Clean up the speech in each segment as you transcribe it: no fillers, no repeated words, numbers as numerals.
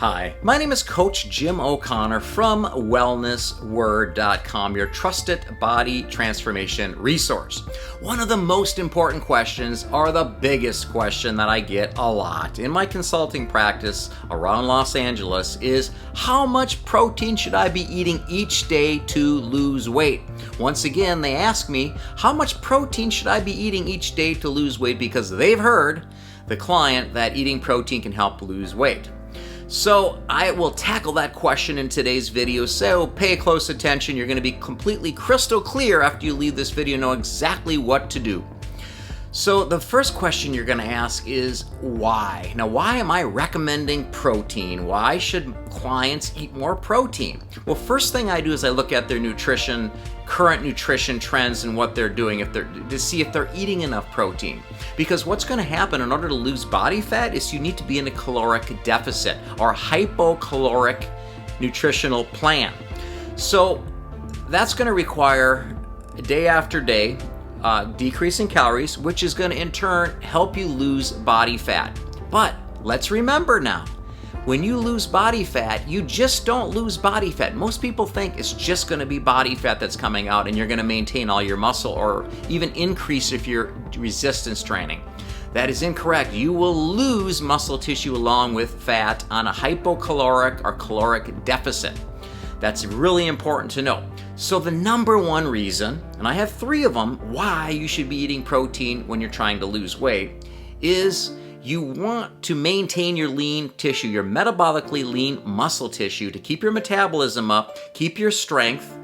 Hi, my name is Coach Jim O'Connor from WellnessWord.com, your trusted body transformation resource. One of the most important questions, or the biggest question that I get a lot in my consulting practice around Los Angeles, is how much protein should I be eating each day to lose weight? Once again, they ask me, how much protein should I be eating each day to lose weight? Because they've heard, the client, that eating protein can help lose weight. So I will tackle that question in today's video, so pay close attention. You're going to be completely crystal clear after you leave this video, know exactly what to do. So the first question you're going to ask is why? Now, why am I recommending protein? Why should clients eat more protein? Well, first thing I do is I look at their nutrition, current nutrition trends and what they're doing to see if they're eating enough protein. Because what's going to happen in order to lose body fat is you need to be in a caloric deficit or hypocaloric nutritional plan. So that's going to require day after day decreasing calories, which is going to in turn help you lose body fat. But let's remember now, when you lose body fat, you just don't lose body fat. Most people think it's just going to be body fat that's coming out and you're going to maintain all your muscle or even increase if you're resistance training. That is incorrect. You will lose muscle tissue along with fat on a hypocaloric or caloric deficit. That's really important to know. So the number one reason, and I have three of them, why you should be eating protein when you're trying to lose weight is you want to maintain your lean tissue, your metabolically lean muscle tissue, to keep your metabolism up, keep your strength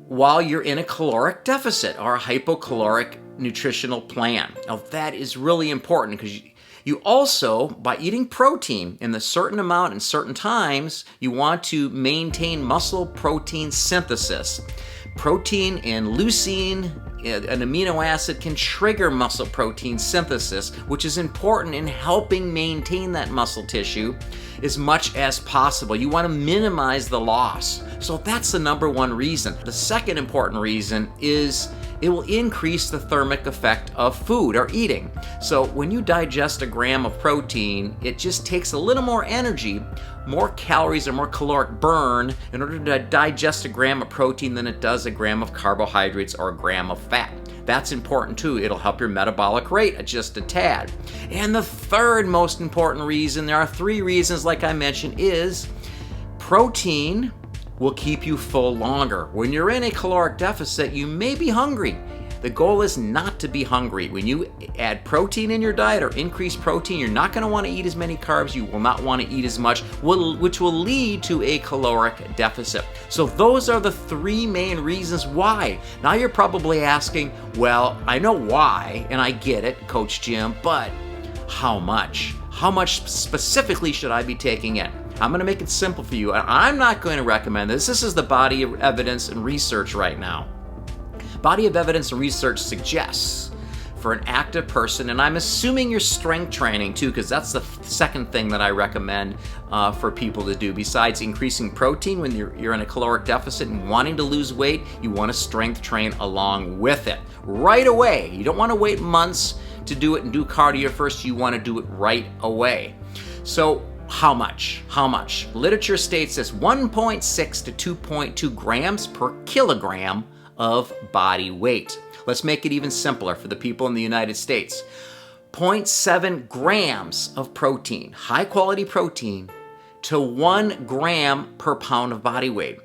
while you're in a caloric deficit or a hypocaloric nutritional plan. Now that is really important because you also, by eating protein in a certain amount and certain times, you want to maintain muscle protein synthesis. Protein and leucine, an amino acid, can trigger muscle protein synthesis, which is important in helping maintain that muscle tissue as much as possible. You want to minimize the loss. So that's the number one reason. The second important reason is it will increase the thermic effect of food or eating. So when you digest a gram of protein, it just takes a little more energy, more calories or more caloric burn in order to digest a gram of protein than it does a gram of carbohydrates or a gram of fat. That's important too. It'll help your metabolic rate just a tad. And the third most important reason, there are three reasons like I mentioned, is protein will keep you full longer. When you're in a caloric deficit, you may be hungry. The goal is not to be hungry. When you add protein in your diet or increase protein, you're not going to want to eat as many carbs. You will not want to eat as much, which will lead to a caloric deficit. So those are the three main reasons why. Now you're probably asking, well, I know why, and I get it, Coach Jim, but how much? How much specifically should I be taking in? I'm going to make it simple for you. I'm not going to recommend this. This is the body of evidence and research right now. Body of evidence and research suggests for an active person, and I'm assuming you're strength training too, because that's the second thing that I recommend for people to do. Besides increasing protein when you're in a caloric deficit and wanting to lose weight, you want to strength train along with it right away. You don't want to wait months to do it and do cardio first. You want to do it right away. So how much? How much? Literature states this: 1.6 to 2.2 grams per kilogram of body weight. Let's make it even simpler for the people in the United States. 0.7 grams of protein, high quality protein, to 1 gram per pound of body weight.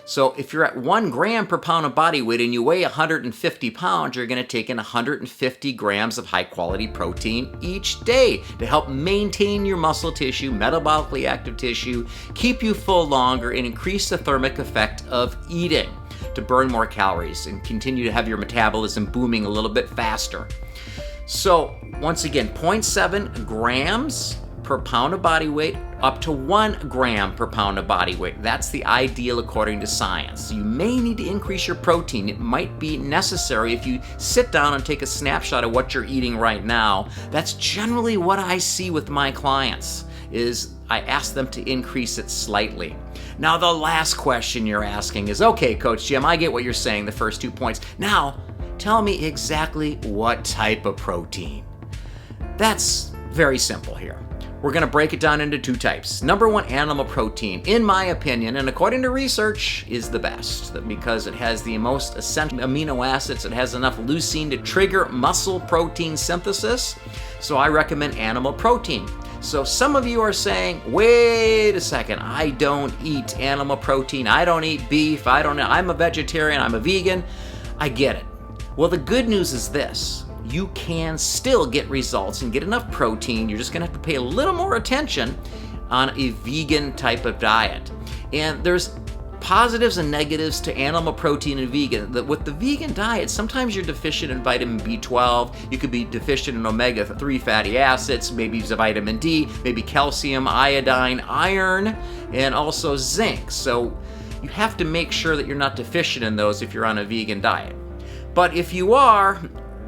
So if you're at 1 gram per pound of body weight and you weigh 150 pounds, you're going to take in 150 grams of high quality protein each day to help maintain your muscle tissue, metabolically active tissue, keep you full longer, and increase the thermic effect of eating to burn more calories and continue to have your metabolism booming a little bit faster. So once again, 0.7 grams per pound of body weight up to 1 gram per pound of body weight. That's the ideal according to science. You may need to increase your protein. It might be necessary if you sit down and take a snapshot of what you're eating right now. That's generally what I see with my clients, is I ask them to increase it slightly. Now the last question you're asking is, okay, Coach Jim, I get what you're saying, the first 2 points. Now, tell me exactly what type of protein. That's very simple here. We're going to break it down into two types. Number one, animal protein, in my opinion, and according to research, is the best because it has the most essential amino acids. It has enough leucine to trigger muscle protein synthesis. So I recommend animal protein. So some of you are saying, wait a second, I don't eat animal protein. I don't eat beef. I'm a vegetarian. I'm a vegan. I get it. Well, the good news is this. You can still get results and get enough protein. You're just going to have to pay a little more attention on a vegan type of diet. And there's positives and negatives to animal protein and vegan. With the vegan diet, sometimes you're deficient in vitamin B12. You could be deficient in omega-3 fatty acids, maybe vitamin D, maybe calcium, iodine, iron, and also zinc. So you have to make sure that you're not deficient in those if you're on a vegan diet. But if you are,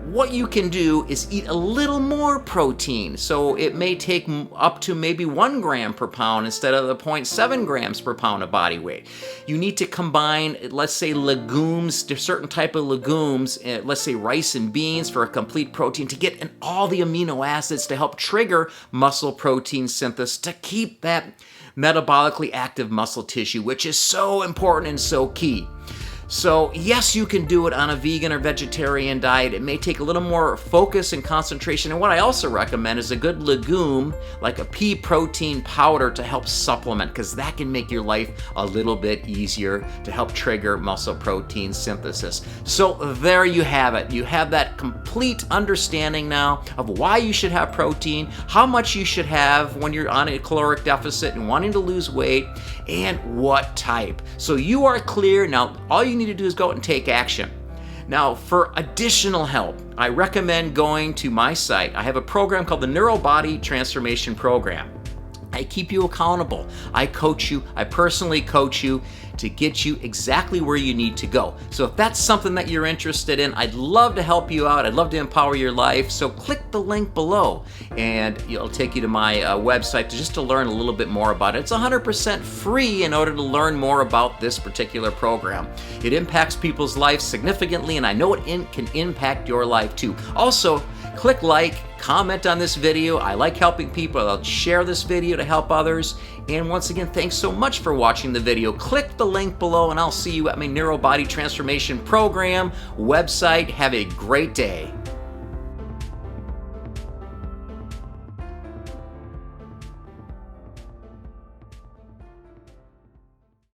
what you can do is eat a little more protein. So it may take up to maybe 1 gram per pound instead of the 0.7 grams per pound of body weight. You need to combine, let's say, legumes, certain type of legumes, let's say rice and beans for a complete protein to get all the amino acids to help trigger muscle protein synthesis to keep that metabolically active muscle tissue, which is so important and so key. So yes, you can do it on a vegan or vegetarian diet. It may take a little more focus and concentration. And what I also recommend is a good legume, like a pea protein powder to help supplement, because that can make your life a little bit easier to help trigger muscle protein synthesis. So there you have it. You have that complete understanding now of why you should have protein, how much you should have when you're on a caloric deficit and wanting to lose weight, and what type. So you are clear. Now, all you need to do is go out and take action. Now, for additional help, I recommend going to my site. I have a program called the NeuroBody Transformation Program. I keep you accountable. I coach you. I personally coach you to get you exactly where you need to go. So if that's something that you're interested in, I'd love to help you out. I'd love to empower your life. So click the link below and it'll take you to my website just to learn a little bit more about it. It's 100% free in order to learn more about this particular program. It impacts people's lives significantly, and I know it can impact your life too. Also, click like, comment on this video. I like helping people. I'll share this video to help others. And once again, thanks so much for watching the video. Click the link below and I'll see you at my NeuroBody Transformation Program website. Have a great day.